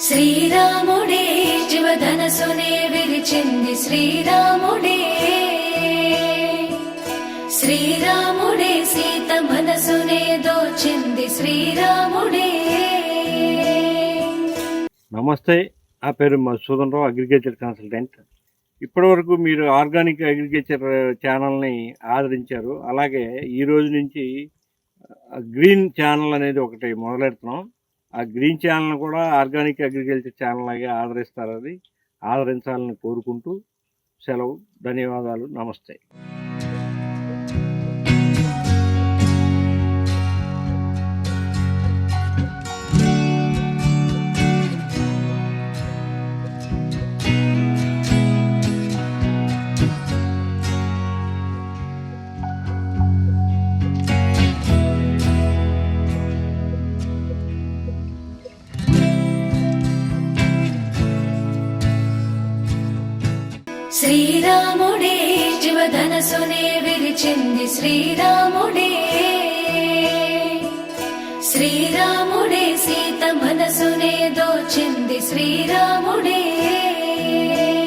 శ్రీరాముడే జీవధనసునే విరిచింది శ్రీరాముడే, శ్రీరాముడే సీత మనసునే దోచింది శ్రీరాముడే. నమస్తే, నా పేరు మధుసూదన్ రావు, అగ్రికల్చర్ కన్సల్టెంట్. ఇప్పటివరకు మీరు ఆర్గానిక్ అగ్రికల్చర్ ఛానల్ని ఆదరించారు. అలాగే ఈరోజు నుంచి గ్రీన్ ఛానల్ అనేది ఒకటి మొదలెడుతున్నాం. ఆ గ్రీన్ ఛానల్ని కూడా ఆర్గానిక్ అగ్రికల్చర్ ఛానల్ లాగే ఆదరిస్తారని ఆదరించాలని కోరుకుంటూ సెలవు. ధన్యవాదాలు. నమస్తే. శ్రీరాముడే జీవధనసునే విరిచింది శ్రీరాముడే, శ్రీరాముడే సీత మనసునే దోచింది శ్రీరాముడే.